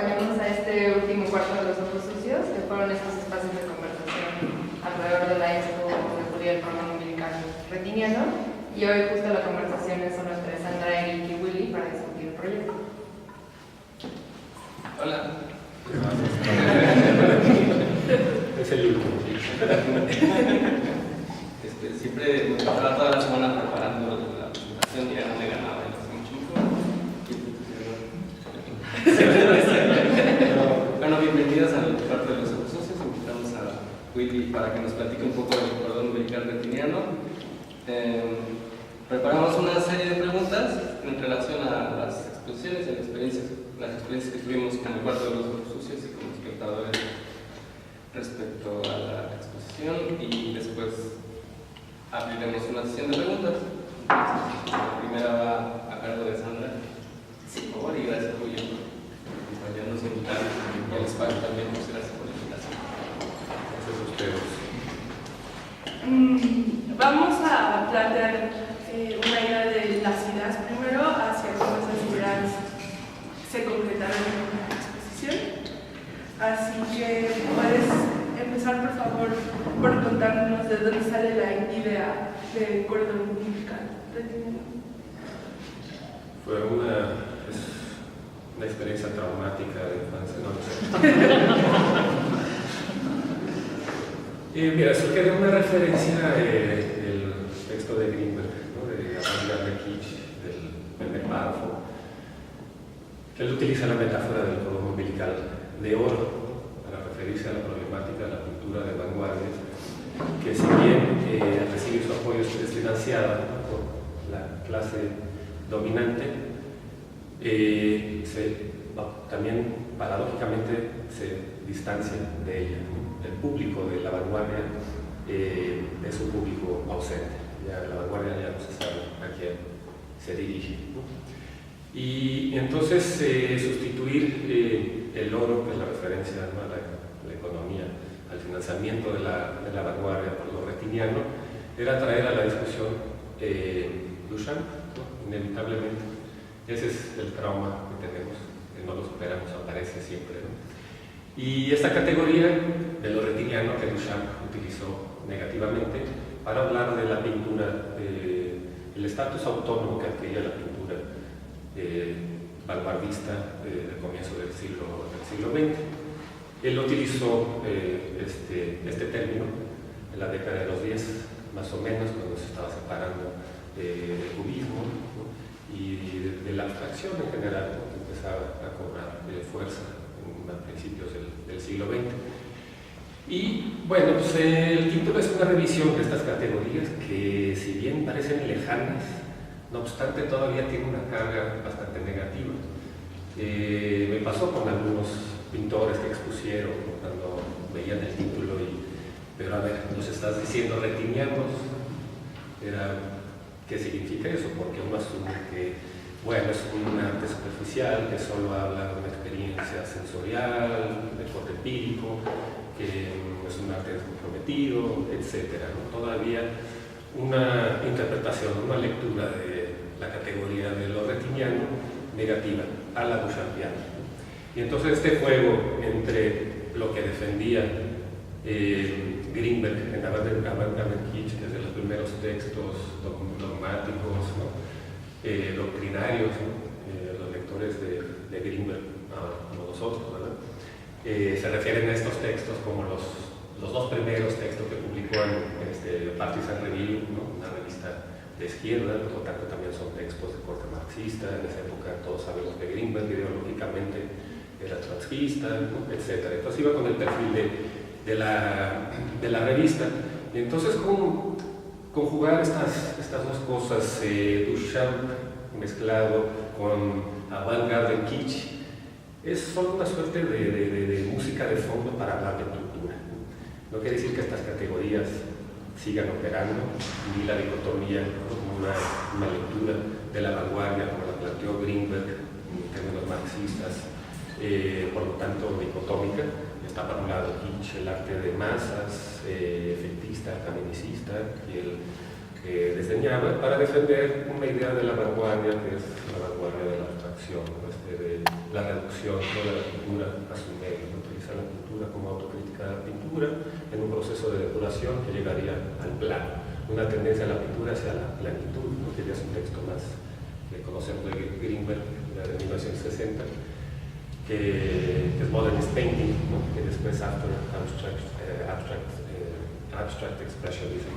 acompañarnos a este último cuarto de los ojos sucios, que fueron estos espacios de conversación alrededor de la expo de teoría del cordón umbilical retiniano. Y hoy justo la conversación es solo entre Sandra, Eric y Willy para discutir el proyecto. Hola. Es el último. Siempre me pasaba toda la semana preparando la presentación y ya no me ganaba en los Bueno, bienvenidos al cuarto de los ojos socios. Invitamos a Willy para que nos platique un poco del cordón umbilical retiniano. Preparamos una serie de preguntas en relación a las exposiciones y las experiencias que tuvimos con el cuarto de los ojos sucios y con los espectadores respecto a la exposición, y después abriremos una sesión de preguntas. La primera va a cargo de Sandra. Sí, por favor, y gracias a Julio por acompañarnos y invitarnos, y al espacio también, muchas gracias por la invitación. Gracias a ustedes. Vamos a plantear una idea de las ideas primero, hacia cómo esas ideas se concretaron en la exposición. Así que puedes empezar, por favor, por contarnos de dónde sale la idea del cordón umbilical retiniano. Fue una experiencia traumática de infancia, no sé. Mira, surge de una referencia del texto de Greenberg, ¿no? De Avant-garde de Kitsch, del primer párrafo, que él utiliza la metáfora del cordón umbilical de oro, ¿no? Para referirse a la problemática de la cultura de vanguardia, que si bien recibe su apoyo es financiada, ¿no? Por la clase dominante, también paradójicamente se distancia de ella, ¿no? El público de la vanguardia es un público ausente, ya la vanguardia ya no se sabe a quién se dirige, ¿no? Y entonces sustituir el oro, que es la referencia, ¿no? a la economía, al financiamiento de la vanguardia por lo retiniano, era traer a la discusión Duchamp, ¿no? Inevitablemente. Ese es el trauma que tenemos, que no lo superamos, aparece siempre, ¿no? Y esta categoría de lo retiniano que Duchamp utilizó negativamente para hablar de la pintura, el estatus autónomo que adquiría la pintura vanguardista del comienzo del siglo XX. Él utilizó este término en la década de los 10, más o menos, cuando se estaba separando del cubismo, ¿no? Y de la abstracción en general, ¿no? Que empezaba a cobrar fuerza a principios del siglo XX. Y bueno, pues el título es una revisión de estas categorías que, si bien parecen lejanas, no obstante todavía tiene una carga bastante negativa. Me pasó con algunos pintores que expusieron, ¿no? Cuando veían el título pero a ver, nos estás diciendo retinianos, ¿qué significa eso? Porque uno asume que, bueno, es un arte superficial que solo habla de una experiencia sensorial, de corte empírico, que es un arte comprometido, etc., ¿no? Todavía una interpretación, una lectura de la categoría de lo retiniano negativa a la duchampiana, ¿no? Y entonces este juego entre lo que defendía Greenberg en Avant-garde Kitsch, que es de los primeros textos dogmáticos, ¿no? Doctrinarios, ¿no? Los lectores de Greenberg, como nosotros, ¿verdad? Se refieren a estos textos como los dos primeros textos que publicó en Partisan Review, ¿no? Una revista de izquierda, por lo tanto también son textos de corte marxista. En esa época todos sabemos que Greenberg ideológicamente era trotskista, ¿no? Etc. Entonces iba con el perfil de la revista. Y entonces conjugar estas dos cosas, Duchamp mezclado con Avant-garde Kitsch, es solo una suerte de música de fondo para hablar de cultura. No quiere decir que estas categorías sigan operando, ni la dicotomía, ¿no? Como una lectura de la vanguardia, como la planteó Greenberg en términos marxistas, por lo tanto dicotómica. Está por un lado Kitsch, el arte de masas, efectista, canonicista, y el desdeñaba, para defender una idea de la vanguardia, que es la vanguardia de la abstracción, ¿no? De la reducción, ¿no? De la pintura a su medio, ¿no? Utilizar la pintura como autocrítica de la pintura en un proceso de depuración que llegaría al plano, una tendencia a la pintura hacia la planitud, ¿no? Que ya es un texto más que conocemos de Greenberg, de 1960, que es Modernist Painting, ¿no? Que después After Abstract Expressionism.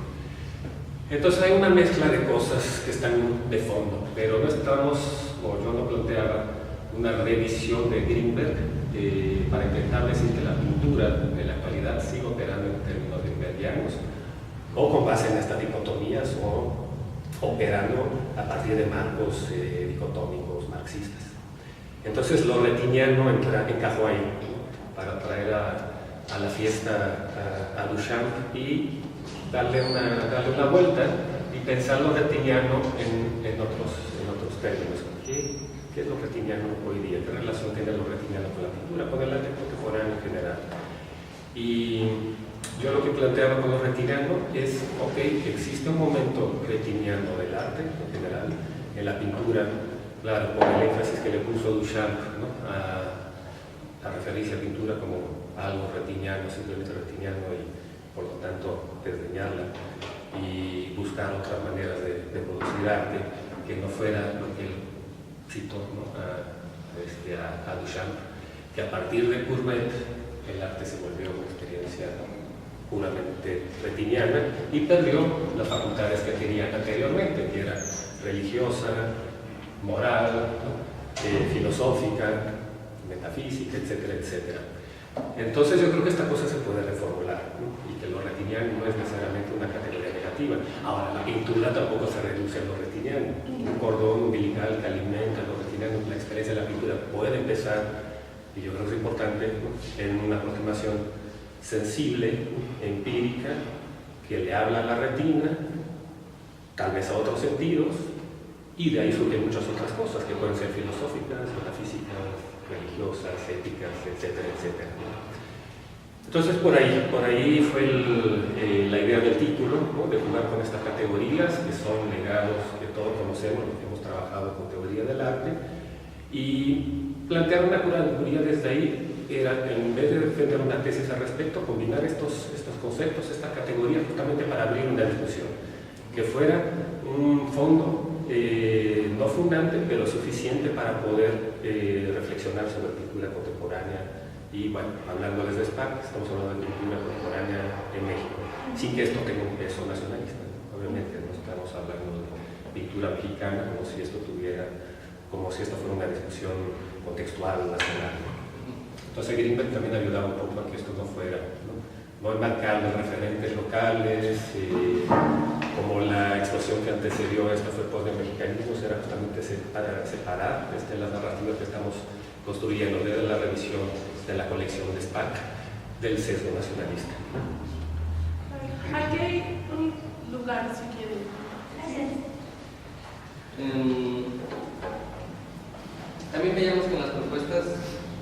Entonces hay una mezcla de cosas que están de fondo, pero no estamos, o yo no planteaba, una revisión de Greenberg para intentar decir que la pintura en la actualidad sigue operando en términos greenbergianos, o con base en estas dicotomías, o operando a partir de marcos dicotómicos marxistas. Entonces lo retiniano encajó ahí, ¿no? Para traer a la fiesta a Duchamp y darle una vuelta y pensar lo retiniano en otros términos. ¿Qué es lo retiniano hoy día? ¿Qué relación tiene lo retiniano con la pintura, con el arte contemporáneo en general? Y yo lo que planteaba con lo retiniano es, ok, existe un momento retiniano del arte en general, en la pintura, claro, por el énfasis que le puso Duchamp, ¿no? a referirse a pintura como algo retiniano, simplemente retiniano, y por lo tanto desdeñarla y buscar otras maneras de producir arte que no fuera lo que él citó, ¿no? a Duchamp, que a partir de Courbet el arte se volvió una experiencia puramente retiniana y perdió las facultades que tenía anteriormente, que era religiosa, moral, ¿no? Filosófica, metafísica, etcétera, etcétera. Entonces yo creo que esta cosa se puede reformular, ¿no? Y que lo retiniano no es necesariamente una categoría negativa. Ahora, la pintura tampoco se reduce a lo retiniano. Un cordón umbilical que alimenta lo retiniano, la experiencia de la pintura puede empezar, y yo creo que es importante, ¿no? En una aproximación sensible, empírica, que le habla a la retina, tal vez a otros sentidos, y de ahí surgen muchas otras cosas que pueden ser filosóficas, metafísicas, religiosas, éticas, etcétera, etcétera. Entonces por ahí fue la idea del título, ¿no? De jugar con estas categorías que son legados que todos conocemos, los que hemos trabajado con teoría del arte, y plantear una curaduría desde ahí era, en vez de defender una tesis al respecto, combinar estos conceptos, estas categorías, justamente para abrir una discusión, que fuera un fondo no fundante, pero suficiente para poder reflexionar sobre pintura contemporánea. Y bueno, hablando desde España, estamos hablando de pintura contemporánea en México, sin que esto tenga un peso nacionalista, ¿no? Obviamente no estamos hablando de pintura mexicana como si esto fuera una discusión contextual nacional, ¿no? Entonces Greenberg también ayudaba un poco a que esto no fuera, no enmarcar los referentes locales, como la explosión que antecedió a esta fue postmexicanismo, era justamente para separar las narrativas que estamos construyendo desde la revisión de la colección de SPAC del sesgo nacionalista. Aquí hay un lugar, si quieren. También veíamos que en las propuestas,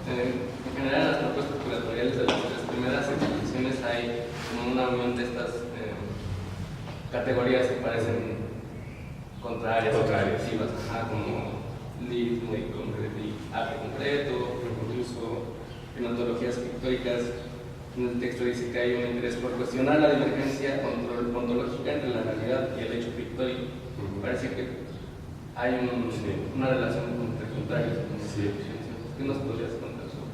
en general en las propuestas curatoriales de las tres primeras exposiciones hay como una unión de estas categorías que parecen contrarias, como lirismo y arte concreto, incluso en ontologías pictóricas. En el texto dice que hay un interés por cuestionar la divergencia ontológica entre la realidad y el hecho pictórico. Parece que hay una relación entre contrarios. Sí. ¿Qué nos podrías contar sobre?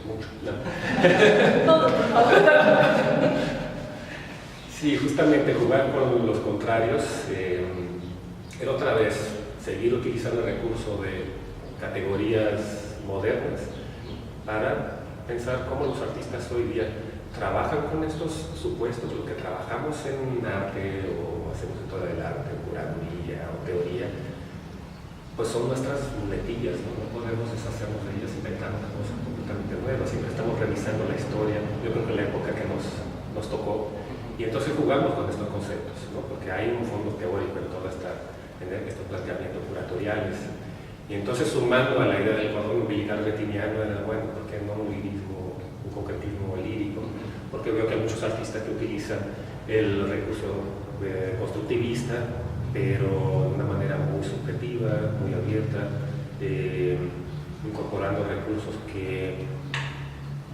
Mucho. Todo, por favor. Sí, justamente jugar con los contrarios era otra vez seguir utilizando el recurso de categorías modernas para pensar cómo los artistas hoy día trabajan con estos supuestos, lo que trabajamos en arte o hacemos en toda el arte, curaduría o teoría, pues son nuestras muletillas, ¿no? No podemos deshacernos de ellas inventando una cosa completamente nueva, siempre estamos revisando la historia, yo creo que en la época que nos tocó, y entonces jugamos con estos conceptos, ¿no? Porque hay un fondo teórico en todos estos planteamientos curatoriales, y entonces sumando a la idea del cordón umbilical retiniano, era bueno, ¿por qué no un lirismo, un concretismo lírico? Porque veo que hay muchos artistas que utilizan el recurso constructivista, pero de una manera muy subjetiva, muy abierta, incorporando recursos que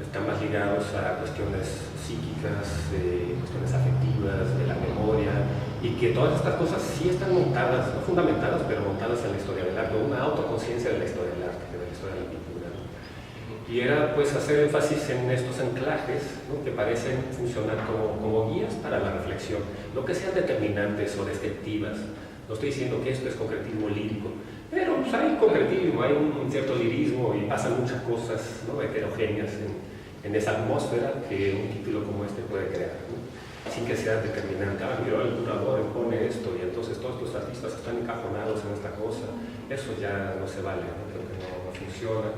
están más ligados a cuestiones psíquicas, cuestiones afectivas, de la memoria, y que todas estas cosas sí están montadas, no fundamentadas, pero montadas en la historia del arte, una autoconciencia de la historia del arte, de la historia de la pintura, ¿no? Y era pues hacer énfasis en estos anclajes, ¿no?, que parecen funcionar como guías para la reflexión, no que sean determinantes o descriptivas. No estoy diciendo que esto es concretismo lírico, pero pues, hay concretismo, hay un cierto lirismo y pasan muchas cosas, ¿no?, heterogéneas en esa atmósfera que un título como este puede crear, ¿no?, sin que sea determinante. Mira, el curador impone esto y entonces todos estos artistas están encajonados en esta cosa. Eso ya no se vale, ¿no? Creo que no funciona,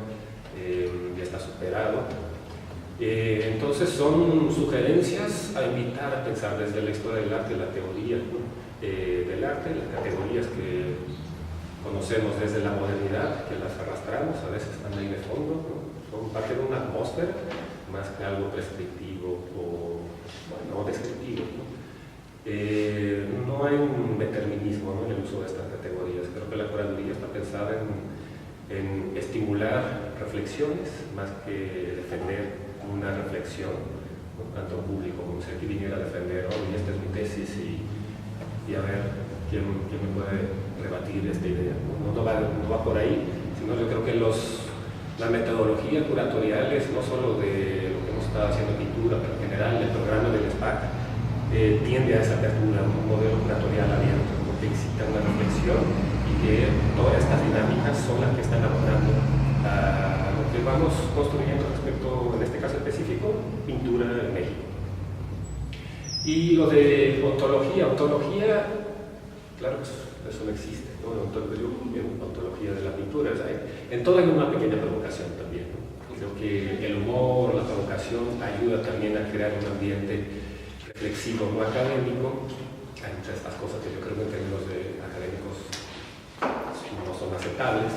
ya está superado. Entonces son sugerencias a invitar a pensar desde la historia del arte, la teoría, ¿no?, del arte, las categorías que conocemos desde la modernidad, que las arrastramos, a veces están ahí de fondo, ¿no?, son parte de una atmósfera más que algo prescriptivo o, bueno, descriptivo, ¿no? No hay un determinismo, ¿no?, en el uso de estas categorías. Creo que la curaduría está pensada en estimular reflexiones más que defender una reflexión, ¿no?, tanto público como si aquí viniera a defender, y esta es mi tesis y a ver quién me puede rebatir esta idea. No va por ahí, sino yo creo que la metodología curatorial es no solo de lo que hemos estado haciendo en pintura, pero en general el programa del SPAC tiende a esa apertura, un modelo curatorial abierto, ¿no?, que excita una reflexión y que todas estas dinámicas son las que están abonando a lo que vamos construyendo respecto, en este caso específico, pintura en México. Y lo de ontología, claro que eso no existe, ¿no? Ontología de la pintura, o sea, en todo hay una pequeña provocación también, ¿no? Creo que el humor, la provocación ayuda también a crear un ambiente reflexivo, no académico. Hay muchas de estas cosas que yo creo que en términos de académicos no son aceptables.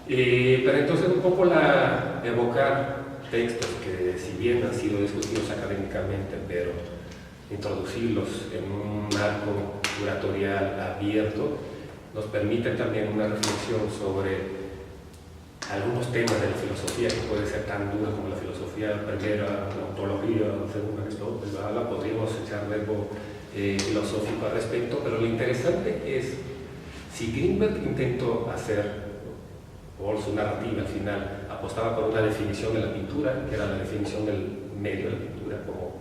Pero entonces un poco evocar textos que si bien han sido discutidos académicamente, pero introducirlos en un marco curatorial abierto nos permite también una reflexión sobre algunos temas de la filosofía que puede ser tan dura como la filosofía primera, la ontología, según Aristóteles, podríamos echar verbo filosófico al respecto, pero lo interesante es si Greenberg intentó hacer, o su narrativa al final apostaba por una definición de la pintura, que era la definición del medio de la pintura, como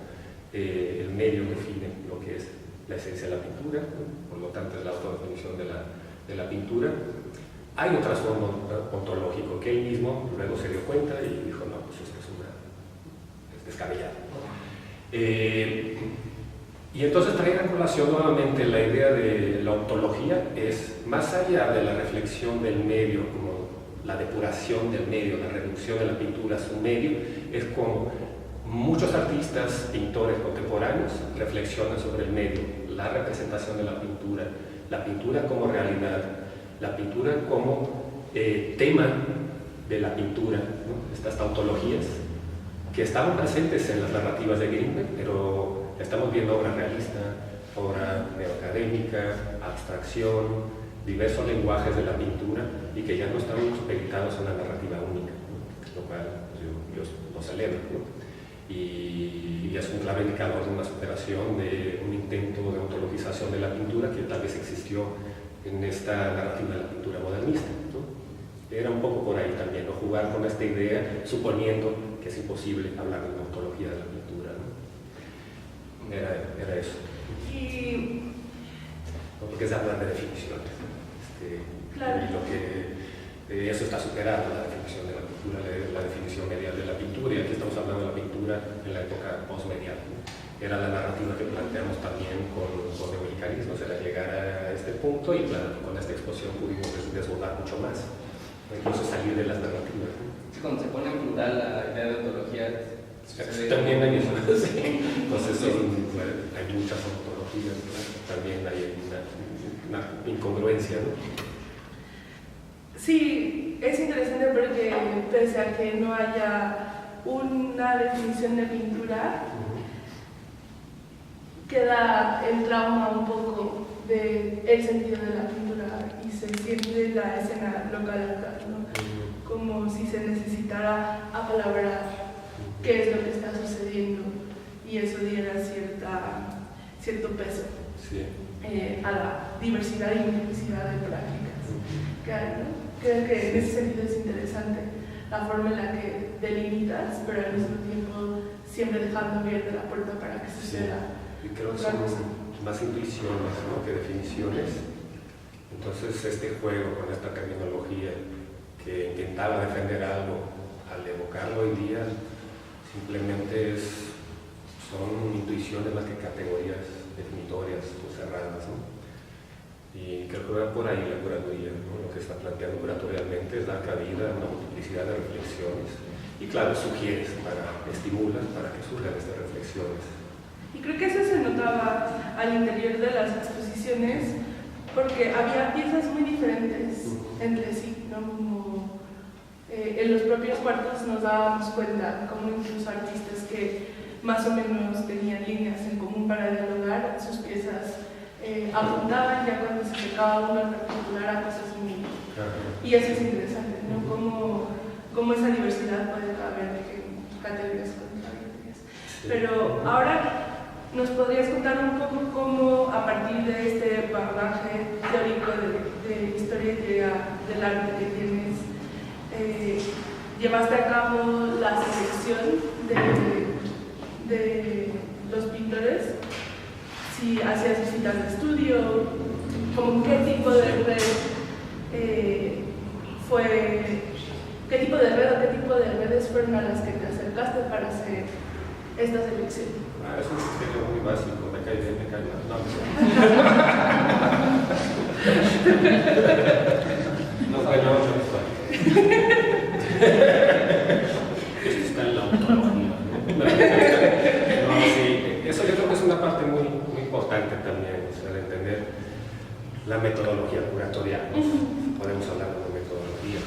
el medio define lo que es la esencia de la pintura, ¿no?, por lo tanto es la autodefinición de la pintura. Hay un trasfondo ontológico que él mismo luego se dio cuenta y dijo, no, pues esto es descabellado. Y entonces traer a colación nuevamente la idea de la ontología es, más allá de la reflexión del medio, como la depuración del medio, la reducción de la pintura a su medio, es como muchos artistas, pintores contemporáneos reflexionan sobre el medio, la representación de la pintura como realidad, la pintura como tema de la pintura, ¿no?, estas tautologías que estaban presentes en las narrativas de Greenberg, pero estamos viendo obra realista, obra neoacadémica, abstracción, diversos lenguajes de la pintura y que ya no están supeditados a una narrativa única, ¿no?, lo cual yo lo celebro, ¿no? Y es un claro indicador de una superación de un intento de ontologización de la pintura que tal vez existió en esta narrativa de la pintura modernista, ¿no? Era un poco por ahí también, ¿no?, jugar con esta idea suponiendo que es imposible hablar de una ontología de la pintura, ¿no? Era eso. No, porque es hablar de definiciones, ¿no? Claro. Y lo que eso está superado, la definición de la pintura, la definición medial de la pintura, y aquí estamos hablando de la pintura en la época postmedial, ¿no? Era la narrativa que planteamos también con neomexicanismos, era llegar a este punto y claro, con esta exposición pudimos desbordar mucho más, incluso salir de las narrativas, ¿no? Sí, cuando se pone en plural la idea de ontología, también hay eso, sí. Entonces bueno, hay muchas ontologías, ¿no? También hay una incongruencia, ¿no? Sí, es interesante porque pese a que no haya una definición de pintura, queda el trauma un poco del sentido de la pintura y se siente la escena local acá, ¿no? Como si se necesitara apalabrar qué es lo que está sucediendo y eso diera cierto peso a la diversidad y multiplicidad de prácticas que hay, ¿no? Creo que en ese sentido es interesante la forma en la que delimitas, pero al mismo tiempo siempre dejando abierta la puerta para que suceda. Y creo que son más intuiciones, ¿no?, que definiciones. Entonces este juego con esta terminología que intentaba defender algo, al evocarlo hoy día, simplemente son intuiciones más que categorías definitorias o cerradas, ¿no? Y creo que va por ahí la curaduría, ¿no? Lo que está planteando curatorialmente es dar cabida a una multiplicidad de reflexiones. Y claro, sugieres, estimulas para que surjan estas reflexiones. Y creo que eso se notaba al interior de las exposiciones, porque había piezas muy diferentes entre sí, ¿no? Como en los propios cuartos nos dábamos cuenta, como incluso artistas que más o menos tenían líneas en común para dialogar, sus piezas apuntaban ya cuando se tocaba uno en particular a cosas muy... Y eso es interesante, ¿no? Cómo esa diversidad puede caber en categorías contrarias. Pero ahora nos podrías contar un poco cómo a partir de este bagaje teórico de historia y teoría del arte que tienes, llevaste a cabo la selección de los pintores, si hacías visitas de estudio, como qué tipo de red qué tipo de red o qué tipo de redes fueron a las que te acercaste para hacer esta selección. Es un criterio muy básico, me cae bien, me cae mal. No, bueno, esto está en la ontología, ¿no? No, sí, eso yo creo que es una parte muy importante también, o sea, de entender la metodología curatorial, ¿no? Podemos hablar de una metodología.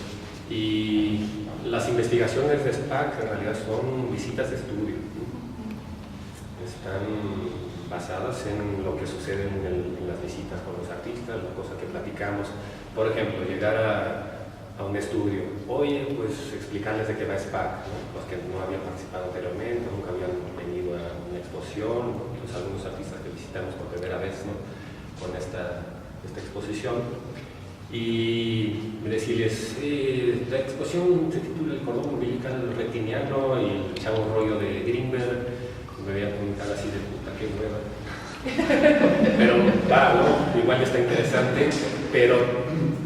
Y las investigaciones de SPAC en realidad son visitas de estudio, ¿no? Están basadas en lo que sucede en las visitas con los artistas, la cosa que platicamos. Por ejemplo, llegar a un estudio, oye, pues explicarles de qué va SPAC, ¿no? Los que no habían participado anteriormente, nunca habían venido a una exposición, pues algunos artistas que visitamos por primera vez, ¿no?, con esta exposición. Y decirles, la exposición se titula El cordón umbilical retiniano y echaba un rollo de Greenberg. Me veía con mi cara así de puta, qué hueva. Pero claro, igual está interesante, pero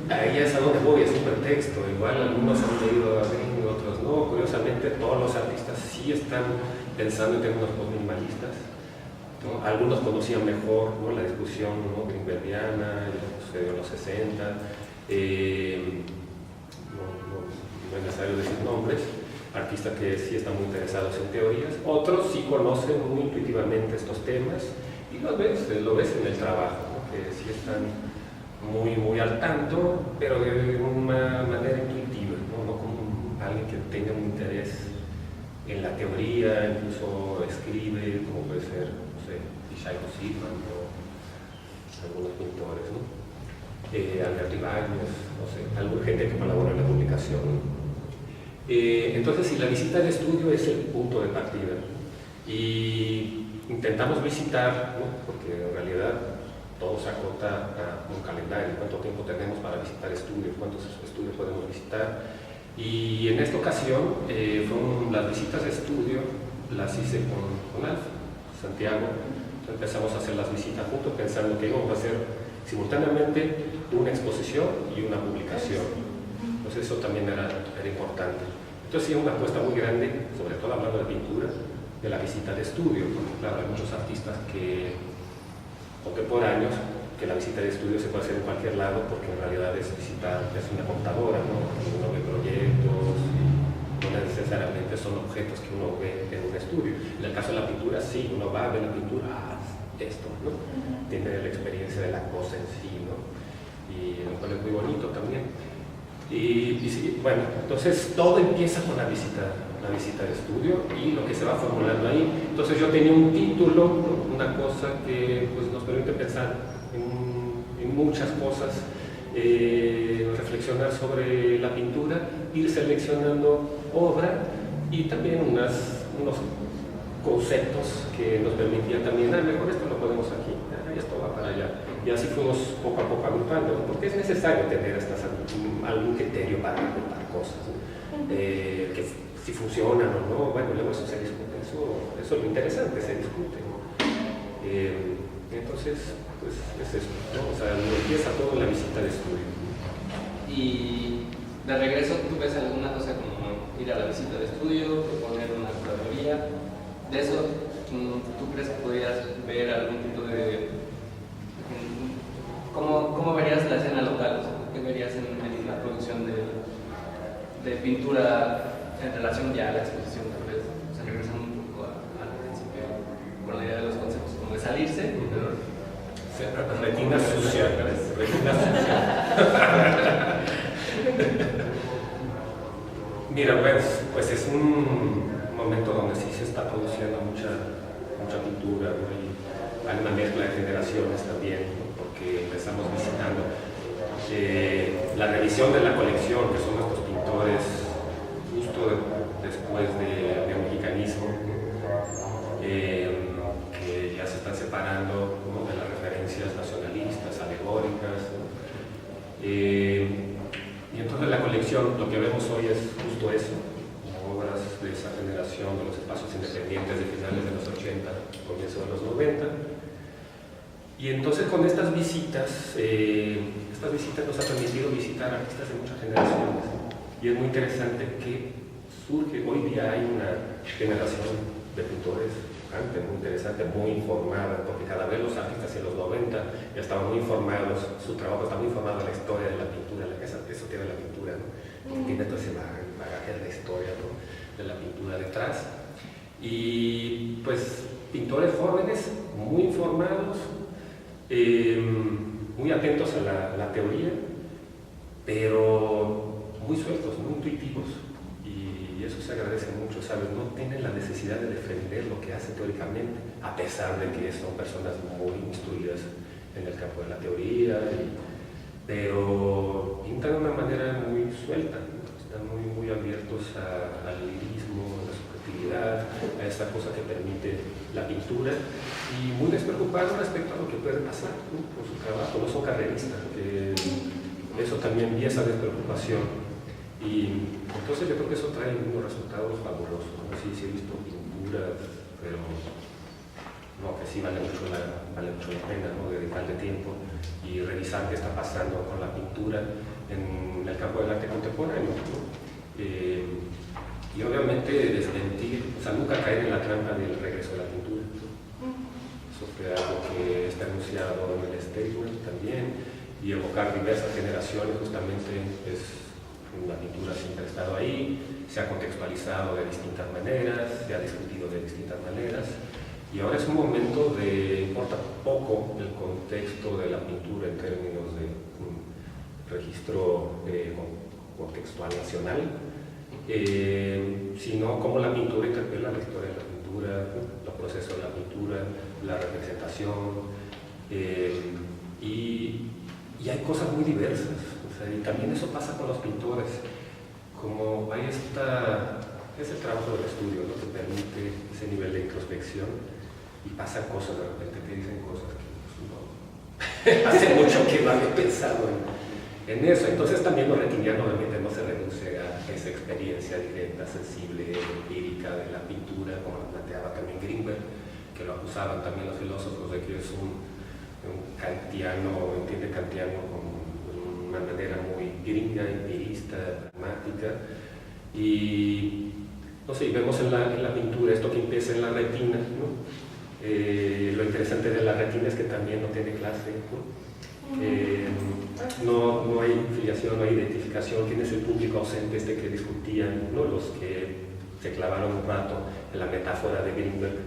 ahí es a donde voy, es un pretexto. Igual algunos han leído a Greenberg, otros no. Curiosamente, todos los artistas sí están pensando en términos postminimalistas, ¿no? Algunos conocían mejor, ¿no?, la discusión, ¿no?, greenbergiana, lo que sucedió en los 60. No es necesario decir nombres. Artistas que sí están muy interesados en teorías, otros sí conocen muy intuitivamente estos temas y lo ves en el trabajo, ¿no?, que sí están muy al tanto, pero de una manera intuitiva, ¿no? No como alguien que tenga un interés en la teoría, incluso escribe, como puede ser, no sé, Ishaido Sidman o algunos pintores, ¿no? Albert Ibáñez, no sé, alguna gente que colabora en la publicación, ¿no? Entonces, si la visita al estudio es el punto de partida y intentamos visitar, ¿no?, porque en realidad todo se acota a un calendario, cuánto tiempo tenemos para visitar estudios, cuántos estudios podemos visitar. Y en esta ocasión, fueron las visitas de estudio, las hice con Alfa, Santiago. Entonces empezamos a hacer las visitas juntos pensando que íbamos a hacer simultáneamente una exposición y una publicación. Entonces eso también era importante. Entonces sí, una apuesta muy grande, sobre todo hablando de pintura, de la visita de estudio, porque claro, hay muchos artistas contemporáneos que la visita de estudio se puede hacer en cualquier lado, porque en realidad es una computadora, ¿no? Uno ve proyectos, no necesariamente son objetos que uno ve en un estudio. En el caso de la pintura, sí, uno va a ver la pintura, esto, ¿no? Tiene la experiencia de la cosa en sí, ¿no? Y lo cual es muy bonito también. Y sí, bueno, entonces todo empieza con la visita de estudio y lo que se va formulando ahí. Entonces yo tenía un título, una cosa que pues, nos permite pensar en muchas cosas, reflexionar sobre la pintura, ir seleccionando obra y también unos conceptos que nos permitían también, mejor esto lo ponemos aquí, esto va para allá. Y así fuimos poco a poco agrupando, porque es necesario tener algún criterio para agrupar cosas, ¿no? Que si funcionan o no, bueno, luego eso se discute, eso es lo interesante, se discute, ¿no? Entonces, pues es eso, ¿no? O sea, empieza todo en la visita de estudio. Y de regreso, ¿tú ves alguna cosa como ir a la visita de estudio, proponer una curaduría? De eso, ¿tú crees que podrías ver algún tipo de... ¿Cómo verías la escena local? O sea, ¿qué verías en la producción de pintura en relación ya a la exposición, tal vez? O sea, regresando un poco al principio con la idea de los conceptos, como de salirse, pero... Retina sucia. Mira, pues es un momento donde sí se está produciendo mucha pintura, ¿no? Y hay una mezcla de generaciones también, ¿no? Porque empezamos visitando la revisión de la colección, que son nuestros pintores justo después del mexicanismo, que ya se están separando, ¿no? De las referencias nacionalistas, alegóricas, ¿no? Y entonces la colección, lo que vemos hoy es justo eso, obras de esa generación, de los espacios independientes de finales de los 80, comienzo de los 90. Y entonces con estas visitas nos ha permitido visitar artistas de muchas generaciones. Y es muy interesante que surge, hoy día hay una generación de pintores muy interesante, muy informada, porque cada vez los artistas en los 90 ya estaban muy informados, su trabajo está muy informado de la historia de la pintura, eso tiene la pintura, ¿no? Tiene todo ese bagaje de la historia, ¿no? De la pintura detrás. Y pues pintores jóvenes, muy informados, muy atentos a la teoría, pero muy sueltos, muy intuitivos. Y eso se agradece mucho, ¿sabes? No tienen la necesidad de defender lo que hacen teóricamente, a pesar de que son personas muy instruidas en el campo de la teoría, pero pintan de una manera muy suelta, ¿no? Están muy abiertos al lirismo, a la subjetividad, a esta cosa que permite la pintura, y muy despreocupados respecto a lo que puede pasar, ¿no? Con su trabajo. No son carreristas, eso también, y esa despreocupación. Y entonces yo creo que eso trae unos resultados fabulosos, ¿no? Sí he visto pinturas, pero no, que sí vale mucho la pena, ¿no? Dedicarle tiempo y revisar qué está pasando con la pintura en el campo del arte contemporáneo, ¿no? Y obviamente desmentir, o sea, nunca caer en la trampa del regreso de la pintura, ¿no? Eso fue algo que está anunciado en el statement también, y evocar diversas generaciones justamente es... La pintura siempre ha estado ahí, se ha contextualizado de distintas maneras, se ha discutido de distintas maneras, y ahora es un momento de, importa poco el contexto de la pintura en términos de un registro contextual nacional, sino cómo la pintura interpela la historia de la pintura, los procesos de la pintura, la representación, y hay cosas muy diversas. Y también eso pasa con los pintores, como hay es el trabajo del estudio, ¿no? Que permite ese nivel de introspección, y pasan cosas de repente que dicen cosas que pues, no hace mucho que no había pensado en eso. Entonces también lo retiniano obviamente no se reduce a esa experiencia directa, sensible, empírica de la pintura, como lo planteaba también Grinberg, que lo acusaban también los filósofos de que es un kantiano, entiende kantiano como una manera muy gringa, empirista, pragmática, y no sé, vemos en la pintura esto que empieza en la retina, ¿no? Lo interesante de la retina es que también no tiene clase, ¿no? No hay filiación, no hay identificación. ¿Quién es el público ausente que discutían, ¿no? Los que se clavaron un rato en la metáfora de Grinberg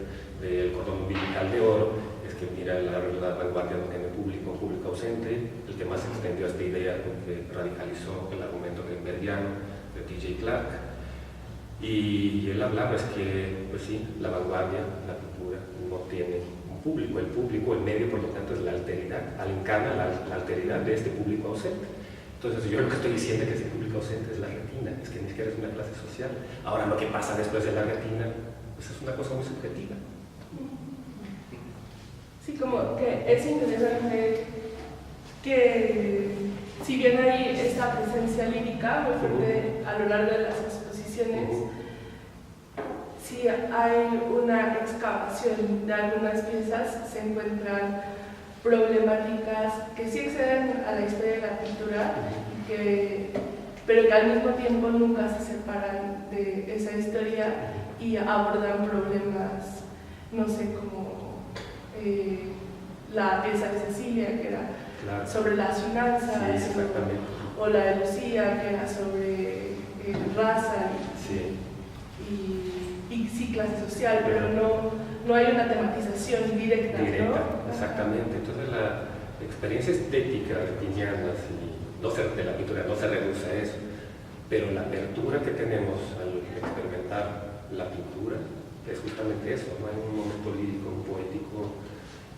del cordón umbilical de oro? es que mira, la vanguardia no tiene público, público ausente. El que más extendió esta idea, que radicalizó el argumento grimbergiano de T.J. Clark. Y él hablaba es que, pues sí, la vanguardia, la pintura, no tiene un público. El medio, por lo tanto, es la alteridad, encarna la alteridad de este público ausente. Entonces, yo lo que estoy diciendo es que ese público ausente es la retina, es que ni siquiera es una clase social. Ahora, lo que pasa después de la retina, pues es una cosa muy subjetiva. Sí, como que es interesante que, si bien hay esta presencia lírica muy fuerte a lo largo de las exposiciones, si hay una excavación de algunas piezas, se encuentran problemáticas que sí exceden a la historia de la pintura, pero que al mismo tiempo nunca se separan de esa historia y abordan problemas, no sé, como la pieza de Cecilia, que era sobre las finanzas, o la de Lucía, que era sobre raza y sí, clase social, pero no hay una tematización directa, ¿no? Exactamente. Entonces la experiencia estética retiniana de la pintura no se reduce a eso, pero la apertura que tenemos al experimentar la pintura es justamente eso, ¿no? Hay un momento lírico, un poético,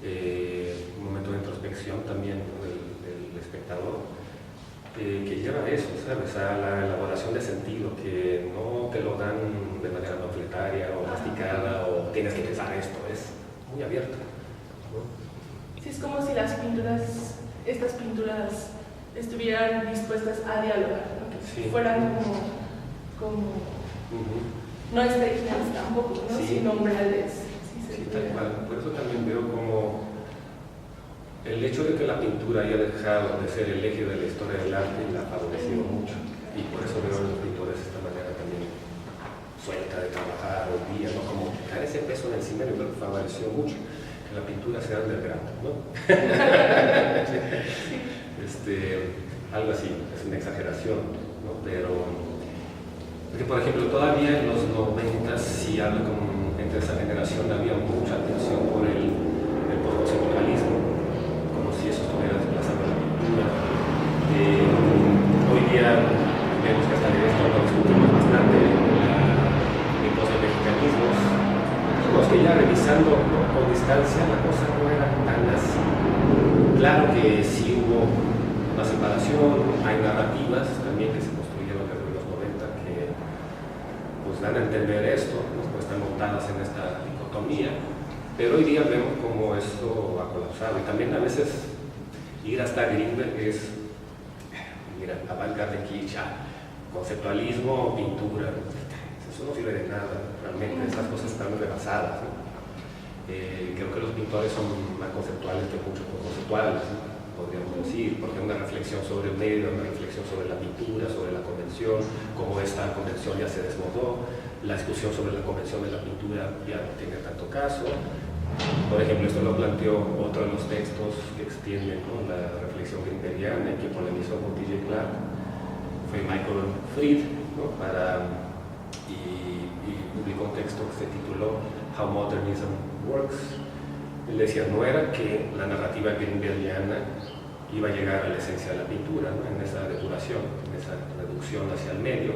un momento de introspección también, ¿no? del espectador, que lleva a eso, ¿sabes? A la elaboración de sentido, que no te lo dan de manera panfletaria o masticada o tienes que pensar esto, es muy abierto, ¿no? Sí, es como si estas pinturas estuvieran dispuestas a dialogar, ¿no? Sí. Fueran como no statements tampoco, ¿no? Sí. Sino umbrales. Sí, tal cual. Por eso también veo como el hecho de que la pintura haya dejado de ser el eje de la historia del arte la ha favorecido mucho. Y por eso veo a los pintores de esta manera también suelta de trabajar hoy día, ¿no? Como quitar ese peso de encima, yo creo que favoreció mucho que la pintura sea underground, ¿no? Algo así, es una exageración, ¿no? Pero, porque por ejemplo, todavía en los 90 sí hablo como entre esa generación había mucha atención por el postconceptualismo, como si eso estuviera desplazando la pintura. Hoy día vemos que hasta de esto lo discutimos bastante, el postmexicanismos, que ya revisando, ¿no? Con distancia la cosa no era tan así. Claro que sí hubo una separación, hay narrativas también que se construyeron desde los 90 que pues dan a entender esto, ¿no? Pues están montadas en esta dicotomía, pero hoy día vemos cómo esto ha colapsado y también a veces ir hasta Greenberg es, mira, avant-garde kitsch, conceptualismo, pintura, eso no sirve de nada, realmente esas cosas están rebasadas, ¿no? Creo que los pintores son más conceptuales que mucho conceptuales, ¿no? Podríamos decir, porque una reflexión sobre el medio, una reflexión sobre la pintura, sobre la convención, cómo esta convención ya se desbordó, la discusión sobre la convención de la pintura ya no tiene tanto caso. Por ejemplo, esto lo planteó otro de los textos que extienden, ¿no? La reflexión grimbergiana, que polemizó con T.J. Clark, fue Michael Fried, ¿no? Y publicó un texto que se tituló How Modernism Works. Él decía, no era que la narrativa grimbergiana iba a llegar a la esencia de la pintura, ¿no? En esa depuración, en esa reducción hacia el medio,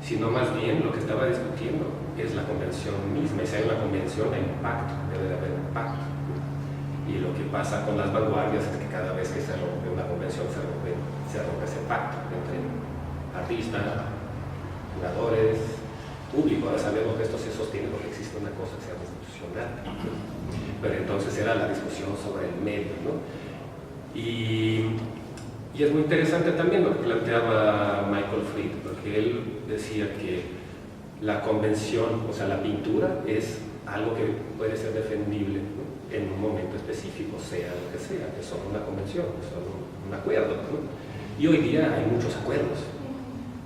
sino más bien lo que estaba discutiendo es la convención misma, y si hay una convención hay un pacto, debe de haber un pacto. Y lo que pasa con las vanguardias es que cada vez que se rompe una convención se rompe ese pacto entre artistas, jugadores, público. Ahora sabemos que esto se sostiene porque existe una cosa que se llama institucional, pero entonces era la discusión sobre el medio, ¿no? Y es muy interesante también lo que planteaba Michael Fried, porque él decía que la convención, o sea, la pintura es algo que puede ser defendible, ¿no? En un momento específico, sea lo que sea, es solo una convención, es solo un acuerdo, ¿no? Y hoy día hay muchos acuerdos.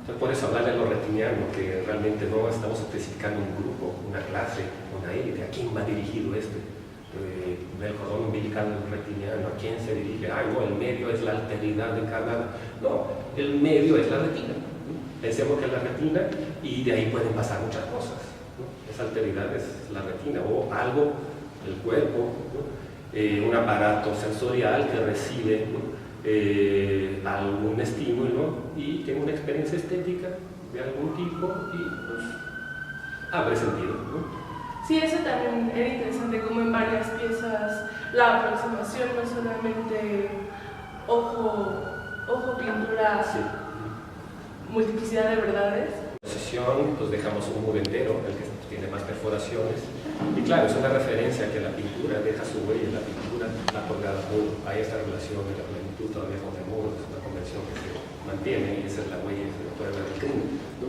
Entonces, por eso hablar de lo retiniano, que realmente no estamos especificando un grupo, una clase, una élite, ¿a quién va dirigido del cordón umbilical retiniano? ¿A quién se dirige? No, el medio es la alteridad encarnada. No, el medio es la retina. Pensemos que es la retina y de ahí pueden pasar muchas cosas, ¿no? Esa alteridad es la retina o algo, el cuerpo, ¿no? un aparato sensorial que recibe, ¿no?, algún estímulo y tiene una experiencia estética de algún tipo y pues abre sentido, ¿no? Sí, eso también era interesante, como en varias piezas la aproximación no solamente ojo, pintura, Sí. multiplicidad de verdades. En la exposición pues dejamos un muro entero, el que tiene más perforaciones, y claro, es una referencia que la pintura deja su huella, la pintura la colgada muro. Hay esta relación de la plenitud todavía con el muro, es una convención que se mantiene y esa es la huella de la prueba del crimen, ¿no?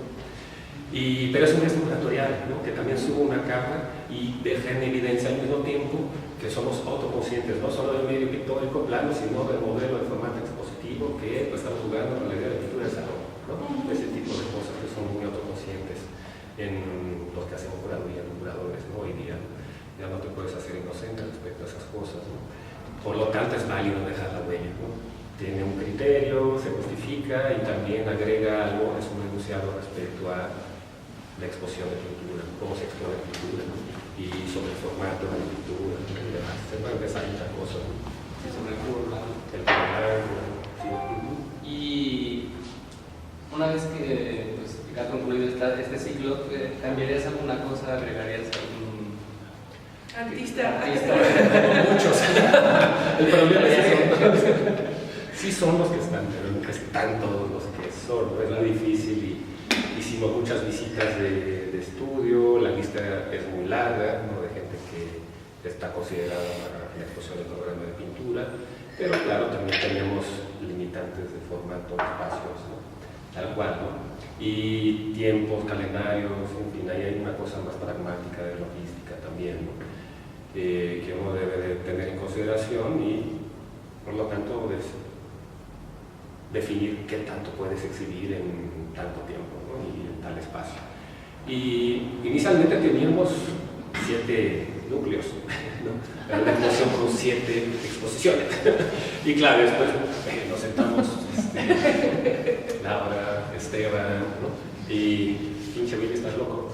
Pero es un gesto curatorial, ¿no?, que también sube una capa y deja en evidencia al mismo tiempo que somos autoconscientes, no solo del medio pictórico plano, sino del modelo de formato expositivo que pues, estamos jugando con la idea de pintura del salón, ¿no? Ese tipo de cosas que son muy autoconscientes en los que hacemos curaduría, los curadores, ¿no? Hoy día ya no te puedes hacer inocente respecto a esas cosas, ¿no? Por lo tanto es válido dejar la huella, ¿no? Tiene un criterio, se justifica y también agrega algo, es un enunciado respecto a la exposición de pintura, cómo se expone pintura, ¿no?, y sobre el formato de la pintura y demás. Se pueden empezar muchas cosas, ¿no? Sí, sobre el cubo blanco. El color blanco, sí. Y una vez que pues, ha concluido este ciclo, ¿cambiarías alguna cosa? ¿Agregarías algún Artista. Muchos. El problema es que sí son los que están, pero nunca están todos los que son, ¿no? Es muy difícil y hicimos muchas visitas de estudio, la lista es muy larga, ¿no?, de gente que está considerada para la exposición del programa de pintura, pero claro, también tenemos limitantes de formato, espacios, ¿no?, tal cual, ¿no? Y tiempos, calendarios, en fin, ahí hay una cosa más pragmática de logística también, ¿no?, que uno debe de tener en consideración y por lo tanto definir qué tanto puedes exhibir en tanto tiempo, ¿no?, y en tal espacio. Y inicialmente teníamos 7 núcleos, ¿no?, era una exposición con 7 exposiciones. Y claro, después nos sentamos Laura, Esteban, ¿no?, y pinche Billy, ¿estás loco?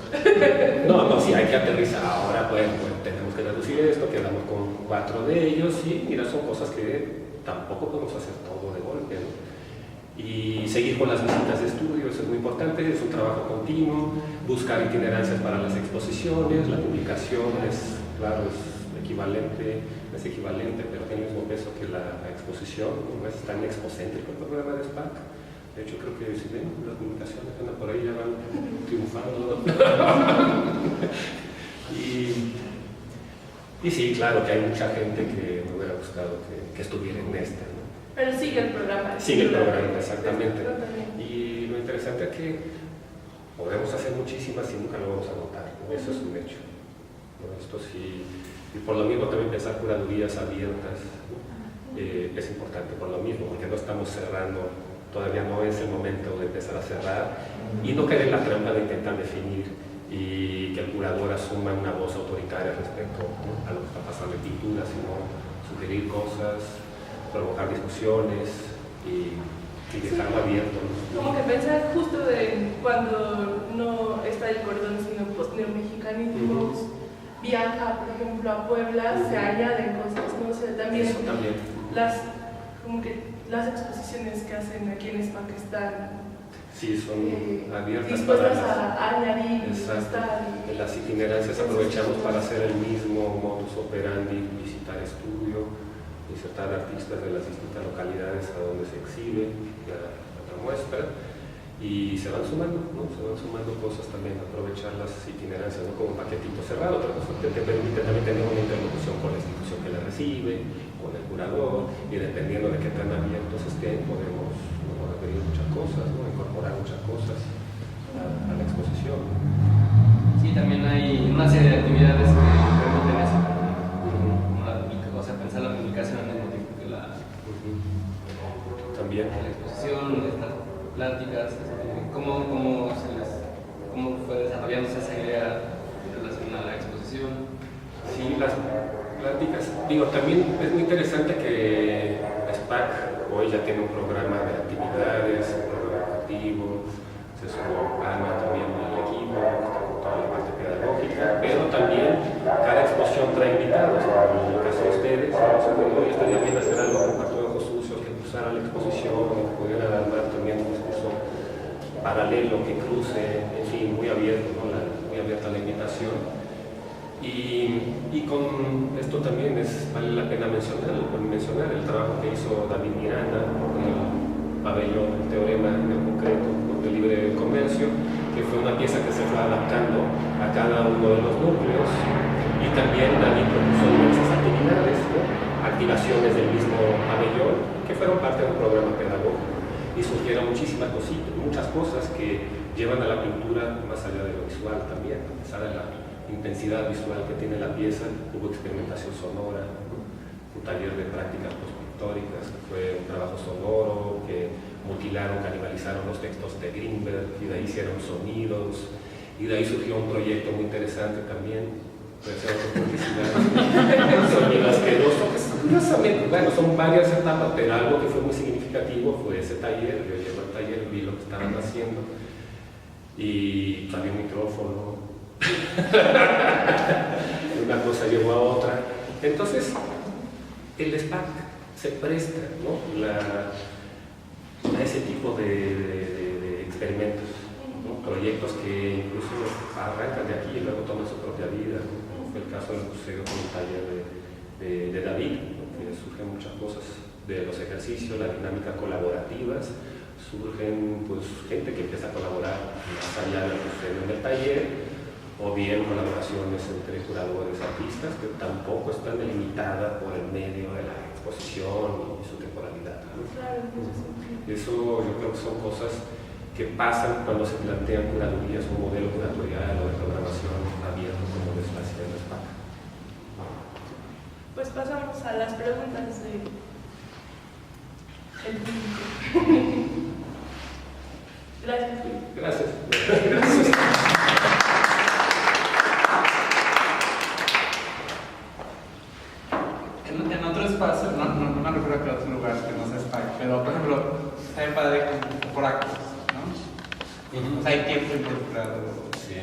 No, sí, hay que aterrizar. Ahora pues tenemos que reducir esto, quedamos con 4 de ellos y mira, son cosas que tampoco podemos hacer todo de golpe, ¿no? Y seguir con las visitas de estudio, eso es muy importante, es un trabajo continuo, buscar itinerancias para las exposiciones, la publicación es, claro, es equivalente, pero tiene el mismo peso que la exposición, no es tan excocéntrico el programa de SPAC. De hecho, creo que si ven las publicaciones andan por ahí, ya van triunfando. Y sí, claro que hay mucha gente que me hubiera gustado que estuviera en esta, ¿no? Pero sigue el programa. Sigue el programa, exactamente. Y lo interesante es que podemos hacer muchísimas y nunca lo vamos a notar, ¿no? Eso es un hecho, ¿no? Esto sí, y por lo mismo también pensar curadurías abiertas, ¿no?, es importante por lo mismo, porque no estamos cerrando, todavía no es el momento de empezar a cerrar y no caer en la trampa de intentar definir y que el curador asuma una voz autoritaria respecto, ¿no?, a lo que está pasando en pintura, sino sugerir cosas, provocar discusiones y dejarlo abierto, ¿no? Como que pensar justo de cuando no está el cordón, sino post-neomexicanismos, viaja, por ejemplo, a Puebla, se añaden cosas, ¿no? O sea, también, eso también. Como que las exposiciones que hacen aquí en SPAC están Sí, son abiertas dispuestas para a añadir, exacto. En las itinerancias Entonces, aprovechamos para hacer el mismo modus operandi, visitar estudio, insertar artistas de las distintas localidades a donde se exhibe la muestra y se van sumando, ¿no? Se van sumando cosas también, aprovechar las itinerancias, ¿no?, como un paquetito cerrado, pero eso te permite también tener una interlocución con la institución que la recibe, con el curador, y dependiendo de qué tan abiertos estén, podemos, ¿no?, referir muchas cosas, ¿no?, incorporar muchas cosas a la exposición. Sí, también hay una serie de actividades que permiten eso, o sea, pensar la publicación al mismo tiempo que la También. la exposición, estas pláticas, cómo fue desarrollándose esa idea relacionada a la exposición. Sí, las pláticas, digo, también es muy interesante que SPAC hoy ya tiene un programa de actividades, un programa educativo, se sumó Ana también al equipo, está con toda la parte pedagógica, pero también cada exposición trae invitados, como en el caso a ustedes, ellos estaría bien hacer algo con Cuarto de Ojos Sucios, que cruzara la exposición, que pudieran armar también un discurso paralelo que cruce, en fin, muy abierto, ¿no? Muy abierta la invitación. Y con esto también vale la pena mencionar el trabajo que hizo David Miranda con el pabellón, el teorema en concreto del libre comercio, que fue una pieza que se fue adaptando a cada uno de los núcleos, y también David propuso diversas actividades, ¿no? Activaciones del mismo pabellón que fueron parte de un programa pedagógico, y surgieron muchísimas cositas, muchas cosas que llevan a la pintura más allá de lo visual también, a pesar de la intensidad visual que tiene la pieza. Hubo experimentación sonora, ¿no? Un taller de prácticas postpictóricas, que fue un trabajo sonoro, que mutilaron, canibalizaron los textos de Greenberg, y de ahí hicieron sonidos, y de ahí surgió un proyecto muy interesante también, puede ser otra publicidad, sonido asqueroso, que curiosamente, bueno, son varias etapas, pero algo que fue muy significativo fue ese taller. Yo llegué al taller, vi lo que estaban haciendo, y había un micrófono, una cosa llevó a otra. Entonces el SPAC se presta, ¿no? a ese tipo de experimentos, ¿no? Proyectos que incluso arrancan de aquí y luego toman su propia vida, ¿no? Como fue el caso del museo con el taller de David, ¿no? Que surgen muchas cosas de los ejercicios, las dinámicas colaborativas, surgen pues gente que empieza a colaborar más allá de lo que sucede en el taller, o bien colaboraciones entre curadores, artistas, que tampoco están delimitadas por el medio de la exposición y su temporalidad, ¿no? Eso yo creo que son cosas que pasan cuando se plantean curadurías, un modelo curatorial o de programación abierto como es la ciudad de SPAC. Pues pasamos a las preguntas del público. Gracias. Gracias. En otro espacio, no me refiero a que otros lugares que no sea SPAC, pero por ejemplo, está bien padre por actos, ¿no? O sea, hay tiempo involucrado. Sí.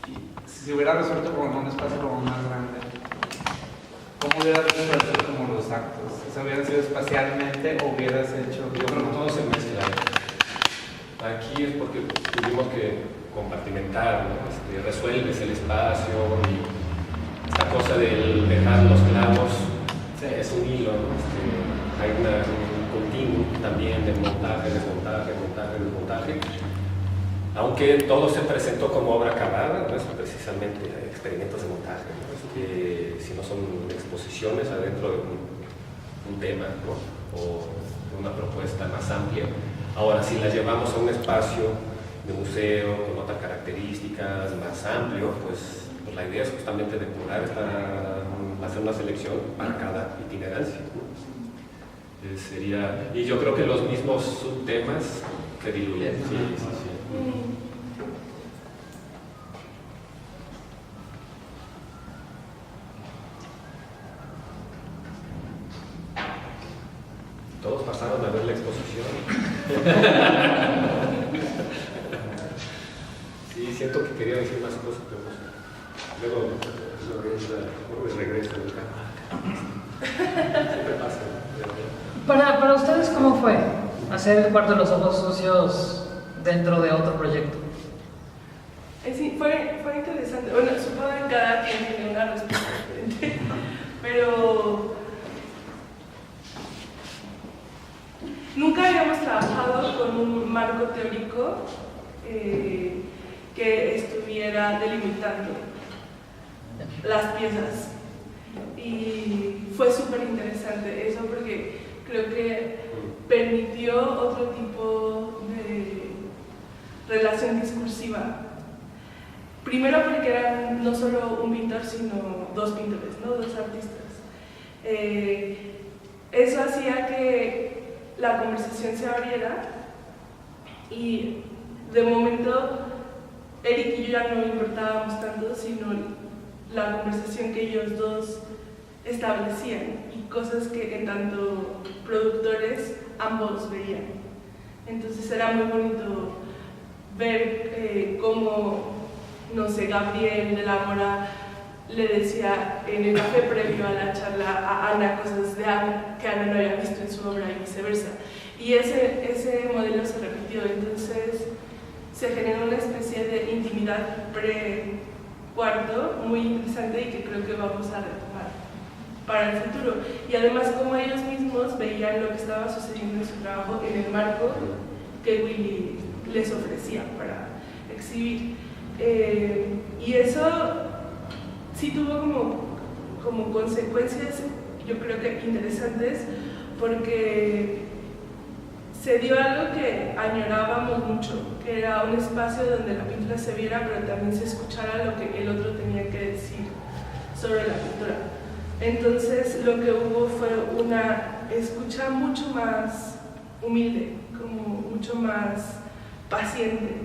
Y si se hubiera resuelto como un espacio como más grande, ¿cómo hubieras resuelto como los actos? O sea, ¿hubieran sido espacialmente o hubieras hecho? Yo creo que todo se mezcla. Aquí es porque tuvimos que compartimentar, ¿no? Resuelves el espacio, y esta cosa del dejar los clavos, sí, es un hilo, ¿no? Hay un continuo también de montaje, desmontaje, montaje, desmontaje. Aunque todo se presentó como obra acabada, no es precisamente experimentos de montaje, ¿no? Sino son exposiciones adentro de un tema, ¿no? O una propuesta más amplia. Ahora, si las llevamos a un espacio de museo con otras características más amplio, pues la idea es justamente depurar, hacer una selección para cada itinerancia, ¿no? Y yo creo que los mismos subtemas se diluyen. Sí. Todos pasaron a ver la exposición. Sí, siento que quería decir más cosas, pero luego regresa nunca. Siempre pasa. Para ustedes, ¿cómo fue hacer el Cuarto de los Ojos Sucios dentro de otro proyecto? Sí, fue interesante. Bueno, supongo que cada quien tiene una respuesta diferente, pero nunca habíamos trabajado con un marco teórico que estuviera delimitando las piezas. Y fue súper interesante eso, porque creo que permitió otro tipo de relación discursiva. Primero porque eran no solo un pintor, sino dos pintores, ¿no? Dos artistas. Eso hacía que la conversación se abriera, y de momento Eric y yo ya no importábamos tanto, sino la conversación que ellos dos establecían y cosas que en tanto productores ambos veían. Entonces era muy bonito ver cómo, no sé, Gabriel de la Mora le decía en el café previo a la charla a Ana cosas de Ana que Ana no había visto en su obra y viceversa. Y ese modelo se repitió, entonces se generó una especie de intimidad pre-cuarto muy interesante y que creo que vamos a retomar para el futuro. Y además como ellos mismos veían lo que estaba sucediendo en su trabajo en el marco que Willy les ofrecía para exhibir. Y eso sí tuvo como consecuencias, yo creo que interesantes, porque se dio algo que añorábamos mucho, que era un espacio donde la pintura se viera, pero también se escuchara lo que el otro tenía que decir sobre la pintura. Entonces lo que hubo fue una escucha mucho más humilde, como mucho más paciente,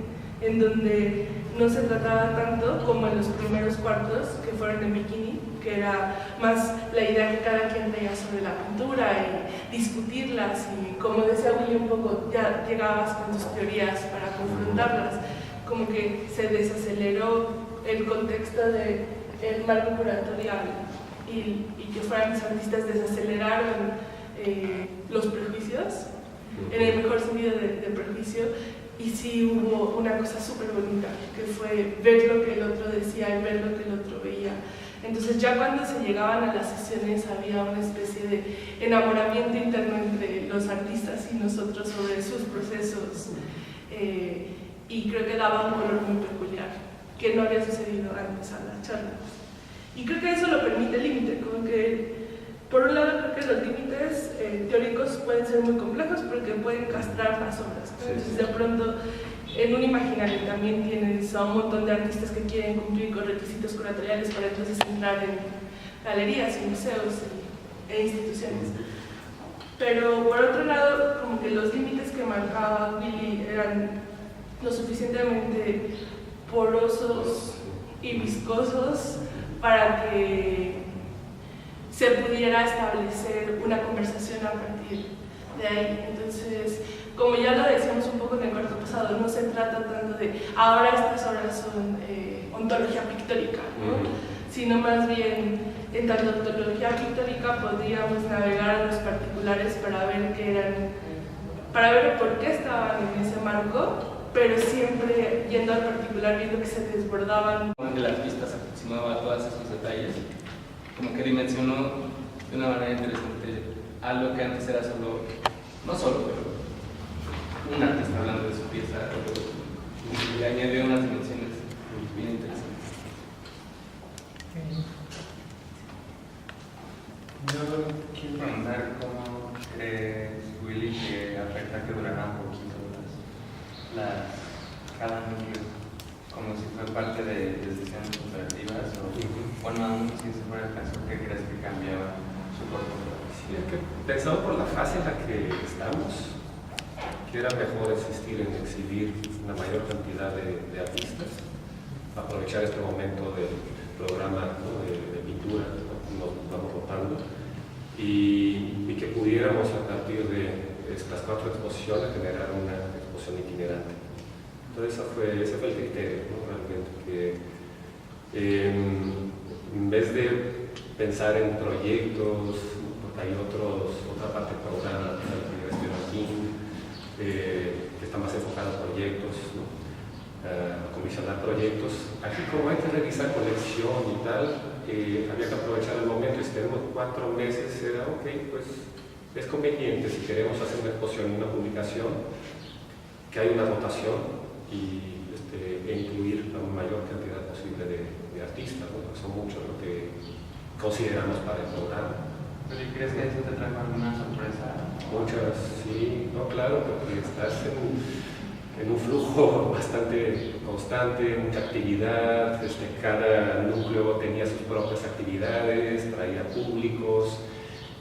en donde no se trataba tanto como en los primeros cuartos que fueron en Bikini, que era más la idea que cada quien tenía sobre la pintura y discutirlas, y como decía Willy un poco, ya llegabas con tus teorías para confrontarlas, como que se desaceleró el contexto del marco curatorial y que fueran los artistas desaceleraron los prejuicios, en el mejor sentido de prejuicio. Y sí hubo una cosa súper bonita, que fue ver lo que el otro decía y ver lo que el otro veía. Entonces ya cuando se llegaban a las sesiones había una especie de enamoramiento interno entre los artistas y nosotros sobre sus procesos. Y creo que daba un color muy peculiar, que no había sucedido antes a las charlas. Y creo que eso lo permite el límite, como que por un lado creo que los límites teóricos pueden ser muy complejos porque pueden castrar las obras, ¿no? Entonces de pronto en un imaginario también tienes a un montón de artistas que quieren cumplir con requisitos curatoriales para entonces entrar en galerías y museos e instituciones. Pero por otro lado, como que los límites que marcaba Willy eran lo suficientemente porosos y viscosos para que se pudiera establecer una conversación a partir de ahí. Entonces, como ya lo decíamos un poco en el cuarto pasado, no se trata tanto de ahora estas obras son ontología pictórica, ¿no? Sino más bien en tanto ontología pictórica podríamos navegar a los particulares para ver qué eran, para ver por qué estaban en ese marco, pero siempre yendo al particular, viendo que se desbordaban. El artista se aproximaba a todos esos detalles, como que dimensionó de una manera interesante algo que antes era solo, no solo, pero un artista hablando de su pieza, y le añadió unas dimensiones bien interesantes. Yo quiero preguntar cómo crees, Willy, que afecta que durara un poquito cada núcleo, como si fue parte de decisiones operativas, o bueno, aún si ese fuera el caso, ¿qué crees que cambiaba su cuerpo? Sí, es que pensando por la fase en la que estamos, que era mejor insistir en exhibir una mayor cantidad de artistas, aprovechar este momento del programa, ¿no? de pintura, ¿no? Nos vamos rotando, y que pudiéramos a partir de estas 4 exposiciones generar una exposición itinerante. Entonces ese fue el criterio, ¿no? Realmente, que en vez de pensar en proyectos, porque hay otra parte del programa, que está más enfocado a proyectos, ¿no? A comisionar proyectos. Aquí, como hay que revisar colección y tal, había que aprovechar el momento. Y si tenemos 4 meses, era ok, pues es conveniente, si queremos hacer una exposición y una publicación, que haya una rotación e incluir la mayor cantidad posible de artistas, ¿no? Porque son muchos lo que consideramos para el programa. ¿Pero crees que eso te trajo alguna sorpresa? Muchas, sí, no, claro, porque estás en un flujo bastante constante, mucha actividad, cada núcleo tenía sus propias actividades, traía públicos,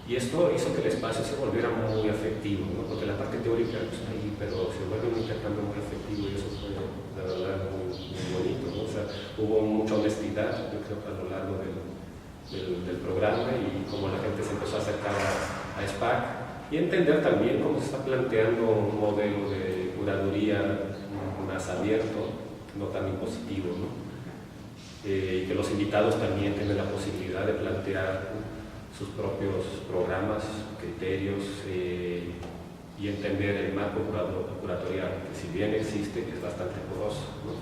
y esto hizo que el espacio se volviera muy afectivo, ¿no? Porque la parte teórica está ahí, pero se vuelve un intercambio muy afectivo, y eso fue, la verdad, muy bonito, ¿no? O sea, hubo mucha honestidad, yo creo que a lo largo del programa, y como la gente se empezó a acercar a SPAC y entender también cómo se está planteando un modelo de curaduría más abierto, no tan impositivo, ¿no? y que los invitados también tienen la posibilidad de plantear sus propios programas, criterios y entender el marco curatorial, que si bien existe, es bastante poroso, ¿no?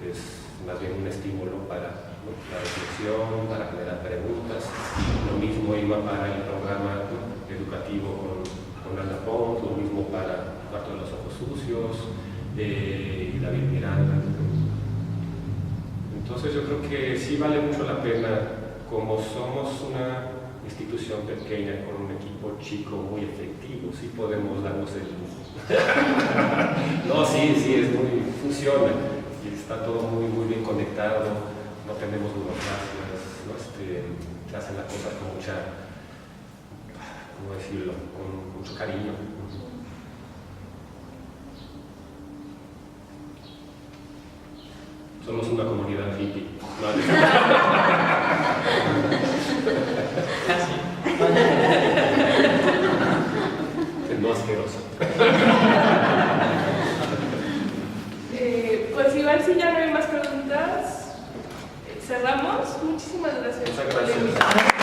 Es más bien un estímulo para la reflexión, para generar preguntas. Lo mismo iba para el programa educativo con Ana Pons, lo mismo para Cuarto de los Ojos Sucios y David Miranda. Entonces yo creo que sí vale mucho la pena, como somos una institución pequeña con un equipo chico muy efectivo, sí podemos darnos el lujo. No, sí, es muy, funciona y está todo muy bien conectado, no tenemos burocracias, ¿no? Se hacen las cosas con mucha, ¿cómo decirlo?, con mucho cariño. Somos una comunidad hippie. Casi. No asqueroso. Pues igual si ya no hay más preguntas, cerramos. Muchísimas gracias. Muchas por la gracias. invitación.